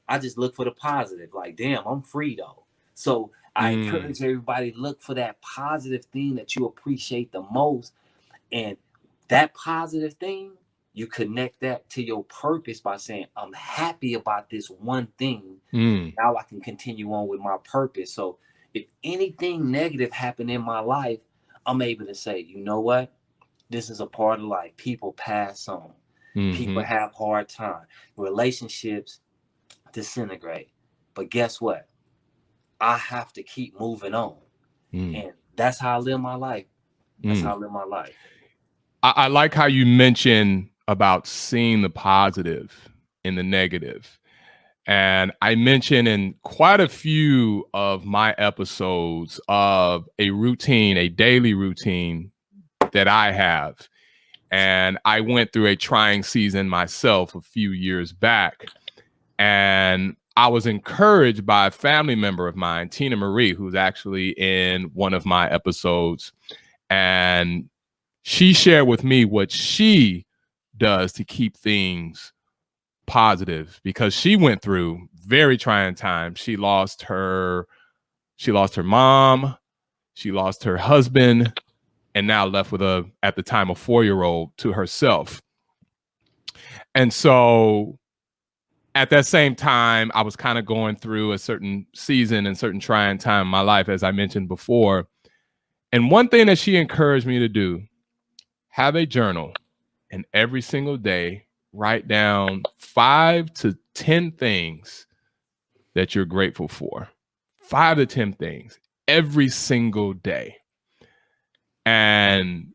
B: I just look for the positive. Like, damn, I'm free though. So I encourage everybody, look for that positive thing that you appreciate the most. And that positive thing, you connect that to your purpose by saying, I'm happy about this one thing. Now I can continue on with my purpose. So if anything negative happened in my life, I'm able to say, you know what? This is a part of life. People pass on. People have hard time. Relationships disintegrate. But guess what? I have to keep moving on. And that's how I live my life. That's how I live my life.
A: I like how you mentioned about seeing the positive in the negative. And I mentioned in quite a few of my episodes of a routine, a daily routine that I have. And I went through a trying season myself a few years back. And I was encouraged by a family member of mine, Tina Marie, who's actually in one of my episodes. And she shared with me what she does to keep things positive, because she went through very trying times. She lost her mom, she lost her husband, and now left with at the time, a 4-year-old to herself. And so at that same time, I was kind of going through a certain season and certain trying time in my life, as I mentioned before. And one thing that she encouraged me to do, have a journal, and every single day, write down 5 to 10 things that you're grateful for. 5 to 10 things every single day. And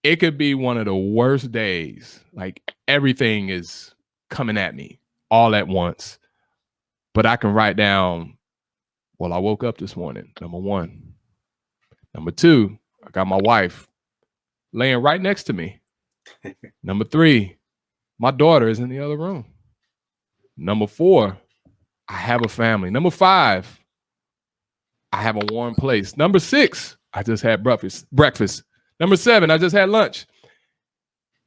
A: it could be one of the worst days. Like, everything is coming at me all at once. But I can write down, well, I woke up this morning, number 1. Number 2, I got my wife laying right next to me. Number 3, my daughter is in the other room. Number 4, I have a family. Number 5, I have a warm place. Number 6, I just had breakfast. Number 7, I just had lunch.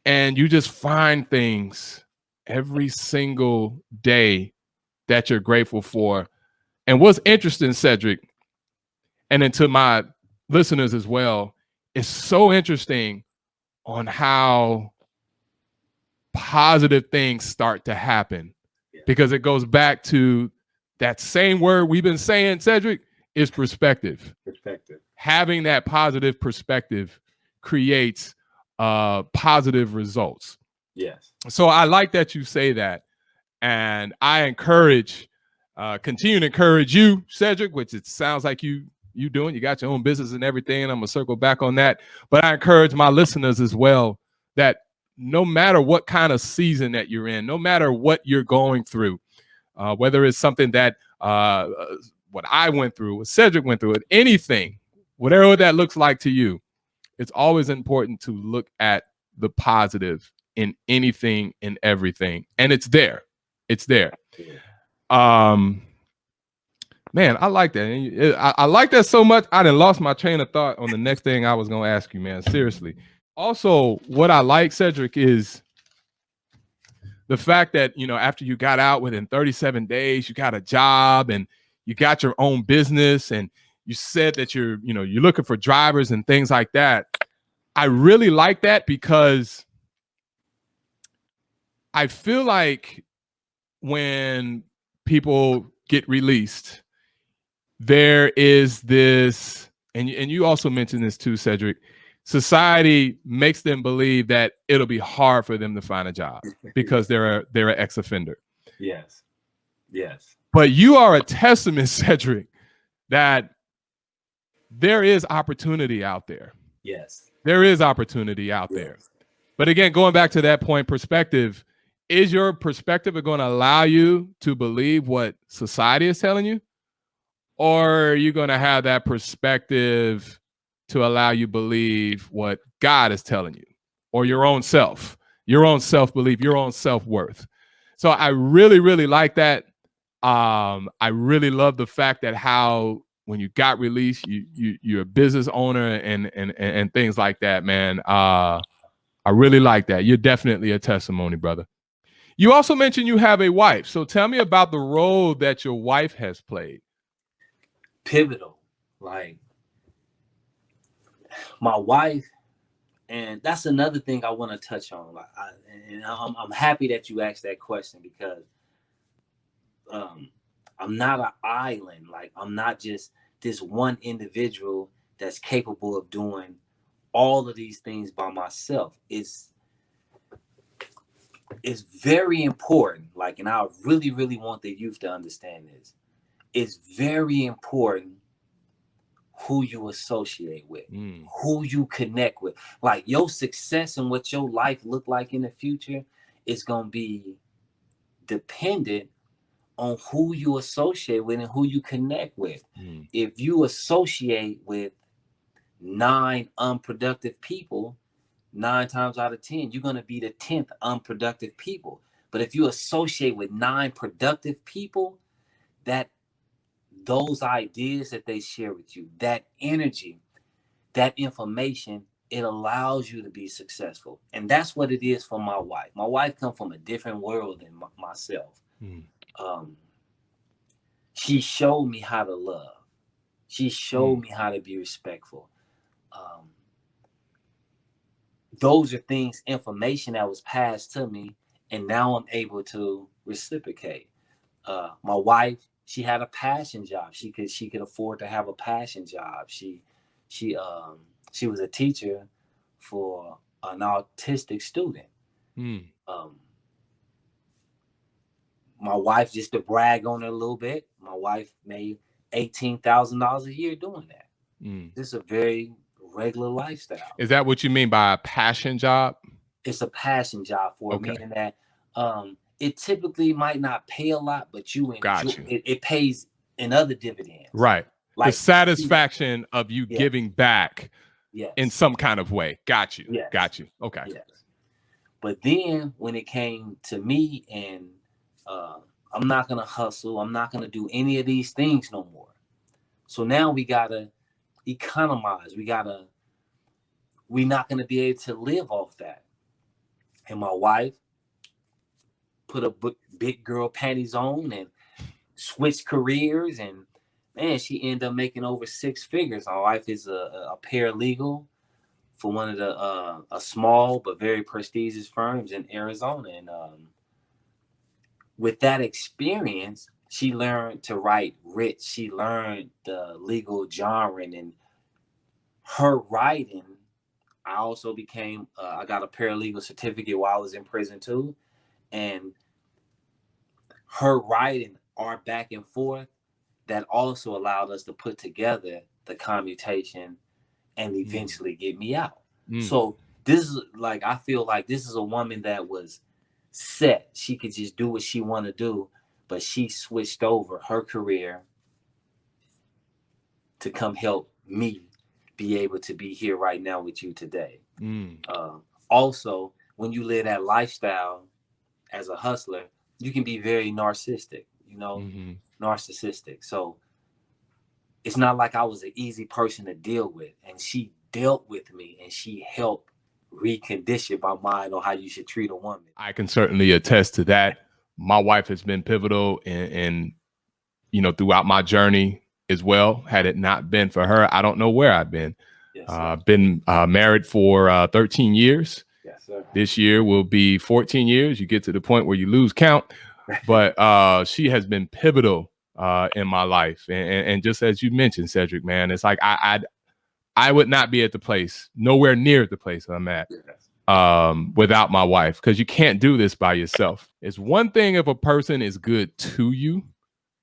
A: And you just find things every single day that you're grateful for. And what's interesting, Cedric, and then to my listeners as well, it's so interesting on how positive things start to happen, because it goes back to that same word we've been saying, Cedric, is perspective. Having that positive perspective creates positive results.
B: Yes.
A: So I like that you say that. And I encourage Continue to encourage you, Cedric, which it sounds like you doing. You got your own business and everything. And I'm gonna circle back on that. But I encourage my listeners as well that no matter what kind of season that you're in, no matter what you're going through, whether it's something that what I went through, what Cedric went through, anything, whatever that looks like to you, it's always important to look at the positive in anything and everything. And it's there. It's there. Man, I like that. I like that so much. I done lost my train of thought on the next thing I was gonna ask you, man. Seriously. Also, what I like, Cedric, is the fact that, you know, after you got out within 37 days, you got a job and you got your own business, and you said that you're looking for drivers and things like that. I really like that because I feel like when people get released, there is this, and you also mentioned this too, Cedric, society makes them believe that it'll be hard for them to find a job because they're an ex-offender.
B: Yes.
A: But you are a testament, Cedric, that there is opportunity out there.
B: Yes.
A: There is opportunity out there. But again, going back to that point, perspective, is your perspective going to allow you to believe what society is telling you? Or are you going to have that perspective to allow you believe what God is telling you, or your own self-belief, your own self-worth? So I really, really like that. I really love the fact that how when you got released, you're a business owner and things like that, man. I really like that. You're definitely a testimony, brother. You also mentioned you have a wife. So tell me about the role that your wife has played.
B: Pivotal. Like, my wife, and that's another thing I want to touch on. Like, I'm happy that you asked that question, because I'm not an island. Like, I'm not just this one individual that's capable of doing all of these things by myself. It's very important. Like, and I really, really want the youth to understand this. It's very important who you associate with, who you connect with. Like, your success and what your life look like in the future is going to be dependent on who you associate with and who you connect with. If you associate with 9 unproductive people, 9 times out of 10, you're going to be the 10th unproductive people. But if you associate with 9 productive people, that those ideas that they share with you, that energy, that information, it allows you to be successful. And that's what it is for my wife. My wife comes from a different world than myself. She showed me how to love. She showed me how to be respectful. Those are things, information that was passed to me, and now I'm able to reciprocate. My wife, she had a passion job. She could afford to have a passion job. She was a teacher for an autistic student. My wife, just to brag on her a little bit, my wife made $18,000 a year doing that. This is a very regular lifestyle.
A: Is that what you mean by a passion job?
B: It's a passion job for her, meaning that it typically might not pay a lot, but you enjoy it pays in other dividends.
A: Right.
B: Like
A: the satisfaction of you giving back in some kind of way. Got you. Got you. Okay.
B: Yes. But then when it came to me, and I'm not going to hustle, I'm not going to do any of these things no more. So now we got to economize. We're not going to be able to live off that. And my wife put a big girl panties on and switched careers, and man, she ended up making over 6 figures. My wife is a paralegal for one of the a small but very prestigious firms in Arizona. And with that experience, she learned to write rich. She learned the legal genre, and her writing, I also became, I got a paralegal certificate while I was in prison too. And her writing our back and forth, that also allowed us to put together the commutation and eventually get me out. So this is like, I feel like this is a woman that was set. She could just do what she want to do, but she switched over her career to come help me be able to be here right now with you today. Also, when you live that lifestyle as a hustler, you can be very narcissistic, you know, narcissistic. So it's not like I was an easy person to deal with, and she dealt with me and she helped recondition my mind on how you should treat a woman.
A: I can certainly attest to that. My wife has been pivotal in you know, throughout my journey as well. Had it not been for her, I don't know where I've been. Yes, been married for 13 years.
B: Yes, sir.
A: This year will be 14 years. You get to the point where you lose count. But she has been pivotal in my life. And just as you mentioned, Cedric, man, it's like I would not be at the place, nowhere near the place I'm at, without my wife, because you can't do this by yourself. It's one thing if a person is good to you.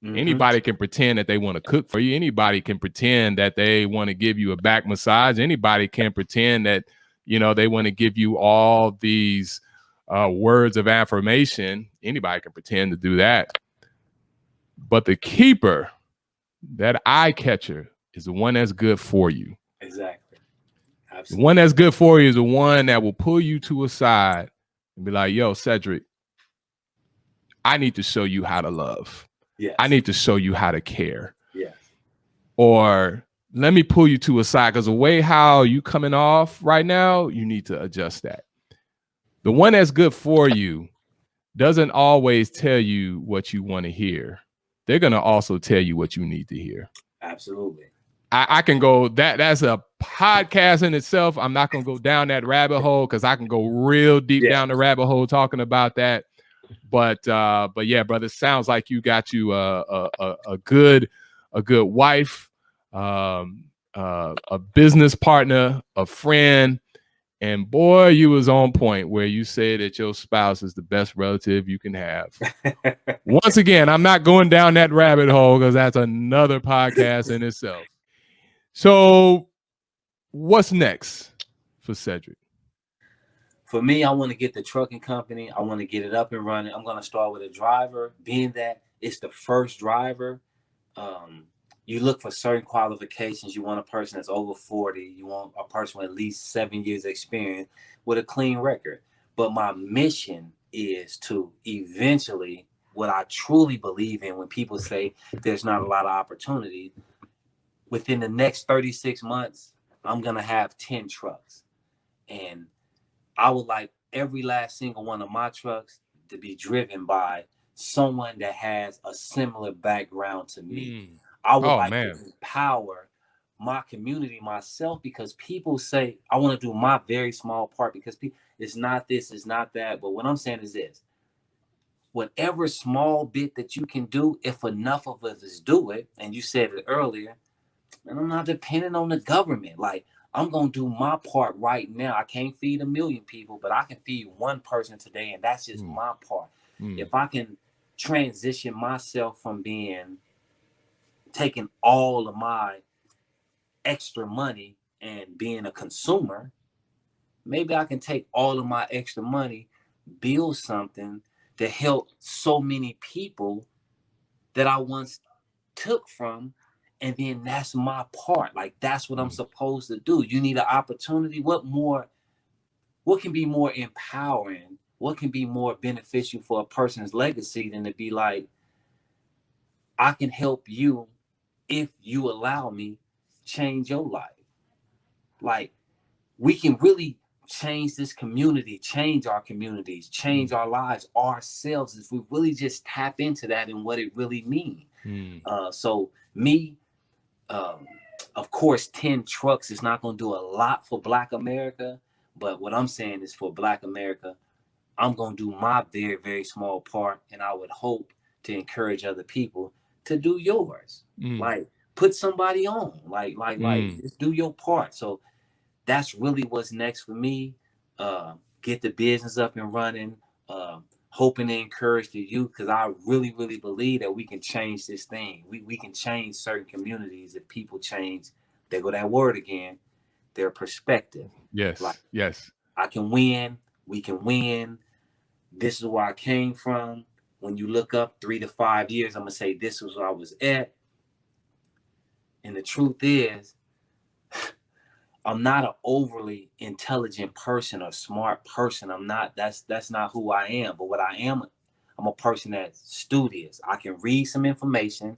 A: Anybody can pretend that they want to cook for you. Anybody can pretend that they want to give you a back massage. Anybody can pretend that, you know, they want to give you all these words of affirmation. Anybody can pretend to do that. But the keeper, that eye catcher, is the one that's good for you.
B: Exactly. Absolutely.
A: The one that's good for you is the one that will pull you to a side and be like, yo, Cedric, I need to show you how to love.
B: Yes.
A: I need to show you how to care.
B: Yes.
A: Or let me pull you to a side, because the way how you coming off right now, you need to adjust that. The one that's good for you doesn't always tell you what you want to hear. They're going to also tell you what you need to hear.
B: Absolutely.
A: I can go, that's a podcast in itself. I'm not going to go down that rabbit hole, because I can go real deep down the rabbit hole talking about that. But yeah, brother, sounds like you got you a good wife, a business partner, a friend, and boy, you was on point where you say that your spouse is the best relative you can have. Once again, I'm not going down that rabbit hole, because that's another podcast in itself. So what's next for Cedric?
B: For me, I want to get the trucking company. I want to get it up and running. I'm going to start with a driver, being that it's the first driver. You look for certain qualifications. You want a person that's over 40. You want a person with at least 7 years experience with a clean record. But my mission is to eventually, what I truly believe in when people say there's not a lot of opportunity, within the next 36 months, I'm going to have 10 trucks. And I would like every last single one of my trucks to be driven by someone that has a similar background to me. I would to empower my community, myself, because people say, I want to do my very small part, because it's not this, it's not that. But what I'm saying is this: whatever small bit that you can do, if enough of us do it, and you said it earlier, and I'm not dependent on the government. Like, I'm going to do my part right now. I can't feed 1 million people, but I can feed one person today, and that's just my part. If I can transition myself from taking all of my extra money and being a consumer, maybe I can take all of my extra money, build something to help so many people that I once took from. And then that's my part. Like, that's what I'm supposed to do. You need an opportunity. What can be more empowering? What can be more beneficial for a person's legacy than to be like, I can help you, if you allow me, change your life. Like, we can really change this community, change our communities, change our lives ourselves, if we really just tap into that and what it really means. So me, of course, 10 trucks is not going to do a lot for Black America, but what I'm saying is, for Black America, I'm going to do my very, very small part, and I would hope to encourage other people to do yours. Like, put somebody on, like, just do your part. So that's really what's next for me. Get the business up and running. hoping to encourage the youth, because I really, really believe that we can change this thing. We can change certain communities if people change, there go that word again, their perspective.
A: Yes.
B: Like,
A: Yes.
B: I can win, we can win. This is where I came from. When you look up 3 to 5 years, I'm going to say this was where I was at. And the truth is, I'm not an overly intelligent person or smart person. I'm not, that's not who I am. But what I am, I'm a person that's studious. I can read some information,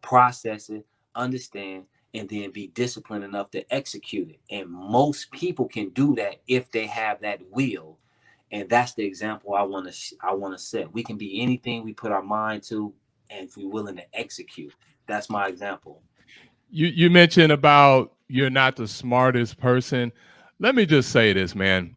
B: process it, understand, and then be disciplined enough to execute it. And most people can do that if they have that will. And that's the example I want to set. We can be anything we put our mind to, and if we're willing to execute. That's my example.
A: You mentioned about you're not the smartest person. Let me just say this, man.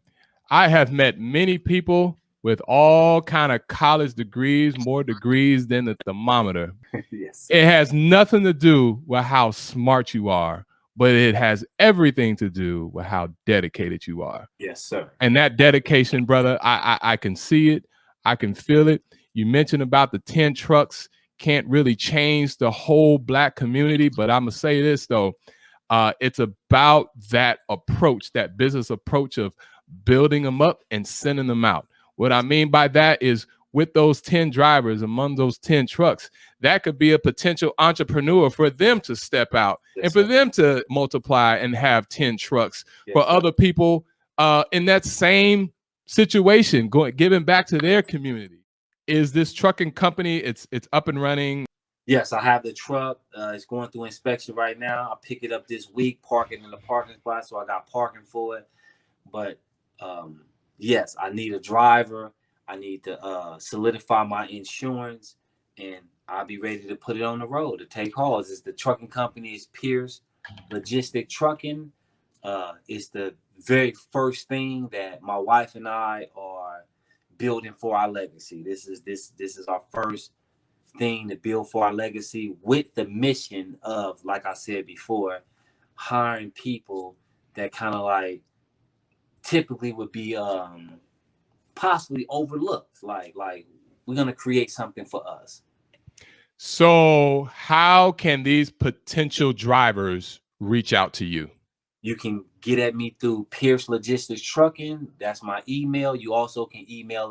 A: I have met many people with all kind of college degrees, more degrees than the thermometer.
B: Yes.
A: It has nothing to do with how smart you are, but it has everything to do with how dedicated you are.
B: Yes, sir.
A: And that dedication, brother, I can see it. I can feel it. You mentioned about the 10 trucks can't really change the whole Black community, but I'm going to say this, though. It's about that approach, that business approach of building them up and sending them out. What I mean by that is with those 10 drivers, among those 10 trucks, that could be a potential entrepreneur for them to step out,
B: Yes,
A: and for
B: sir.
A: them to multiply and have 10 trucks.
B: Yes,
A: for
B: sir.
A: other people in that same situation, giving back to their community. Is this trucking company, it's up and running?
B: Yes, I have the truck. It's going through inspection right now. I pick it up this week, park it in the parking spot, so I got parking for it. But yes, I need a driver. I need to solidify my insurance, and I'll be ready to put it on the road to take hauls. It's the trucking company is Pierce Logistic Trucking. It's the very first thing that my wife and I are building for our legacy. This is our first thing to build for our legacy, with the mission of, like I said before, hiring people that kind of like typically would be possibly overlooked. Like we're gonna create something for us.
A: So how can these potential drivers reach out to you?
B: You can get at me through Pierce Logistics Trucking. That's my email. You also can email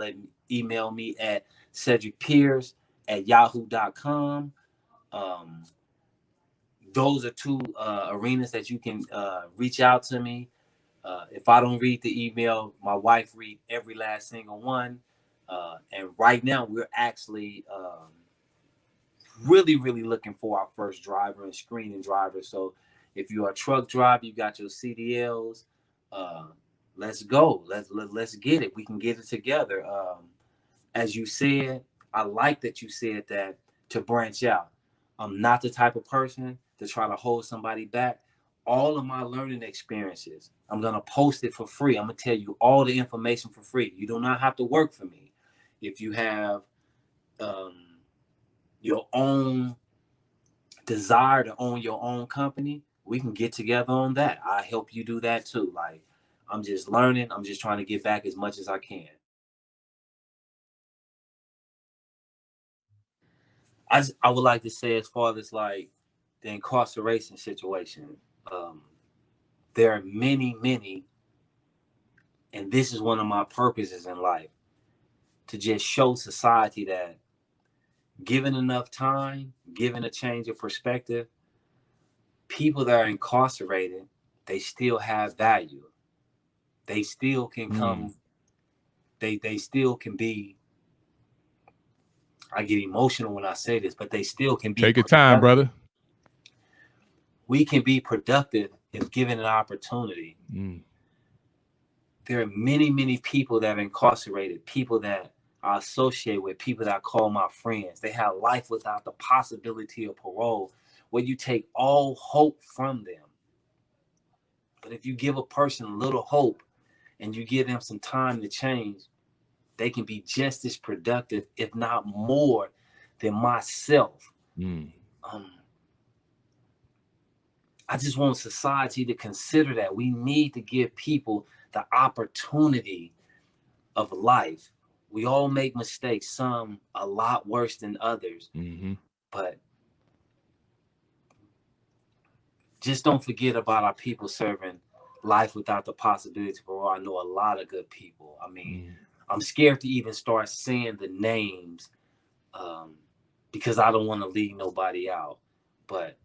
B: me at Cedric Pierce at yahoo.com. Those are two arenas that you can reach out to me. If I don't read the email, my wife read every last single one. And right now we're actually really, really looking for our first driver and screening driver. So if you're a truck driver, you got your CDLs, let's go. Let's get it. We can get it together. As you said, I like that you said that, to branch out. I'm not the type of person to try to hold somebody back. All of my learning experiences, I'm going to post it for free. I'm going to tell you all the information for free. You do not have to work for me. If you have your own desire to own your own company, we can get together on that. I help you do that too. Like, I'm just learning. I'm just trying to get back as much as I can. I would like to say, as far as like the incarceration situation, there are many, and this is one of my purposes in life, to just show society that given enough time, given a change of perspective, people that are incarcerated, they still have value. They still can come, they still can be, I get emotional when I say this, but they still can be.
A: Take your time, brother.
B: We can be productive if given an opportunity. There are many people that are incarcerated, people that I associate with, people that I call my friends. They have life without the possibility of parole, where you take all hope from them. But if you give a person a little hope and you give them some time to change, they can be just as productive, if not more, than myself. I just want society to consider that. We need to give people the opportunity of life We all make mistakes, some a lot worse than others. But just don't forget about our people serving life without the possibility of parole. I know a lot of good people. I mean, I'm scared to even start saying the names because I don't want to leave nobody out. But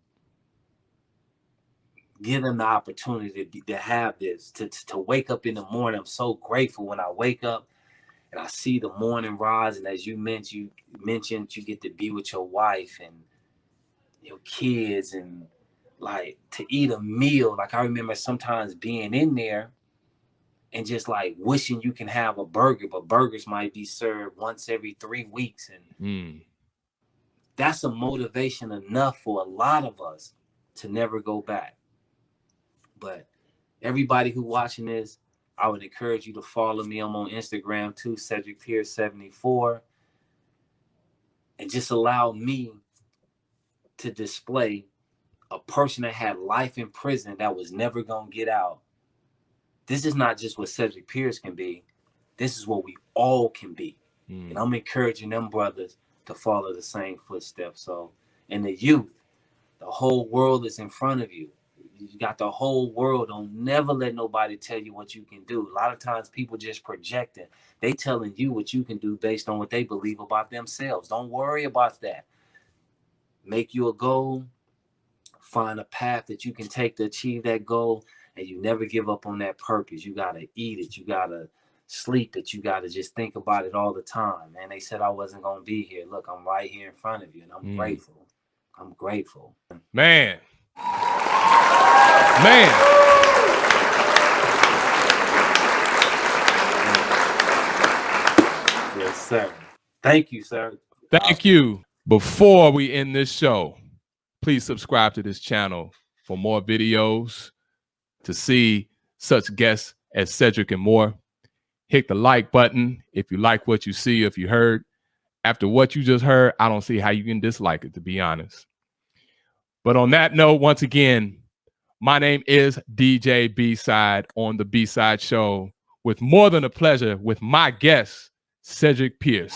B: give them the opportunity to have this, to wake up in the morning. I'm so grateful when I wake up and I see the morning rise. And as you mentioned, you get to be with your wife and your kids, and like to eat a meal. Like I remember sometimes being in there and just like wishing you can have a burger, but burgers might be served once every 3 weeks. And that's a motivation enough for a lot of us to never go back. But everybody who watching this, I would encourage you to follow me. I'm on Instagram too, Cedric Pierce 74. And just allow me to display a person that had life in prison that was never going to get out. This is not just what Cedric Pierce can be. This is what we all can be. And I'm encouraging them brothers to follow the same footsteps. So, and the youth, the whole world is in front of you. You got the whole world. Don't never let nobody tell you what you can do. A lot of times people just projecting. They telling you what you can do based on what they believe about themselves. Don't worry about that. Make you a goal. Find a path that you can take to achieve that goal. And you never give up on that purpose. You got to eat it. You got to sleep it. You got to just think about it all the time. And they said I wasn't going to be here. Look, I'm right here in front of you. And I'm grateful. I'm grateful.
A: Man.
B: Yes, sir. Thank you, sir.
A: Thank you. Before we end this show, please subscribe to this channel for more videos, to see such guests as Cedric and more. Hit the like button if you like what you see, if you heard. After what you just heard, I don't see how you can dislike it, to be honest. But on that note, once again, my name is DJ B-Side on the B-Side Show with more than a pleasure with my guest, Cedric Pierce.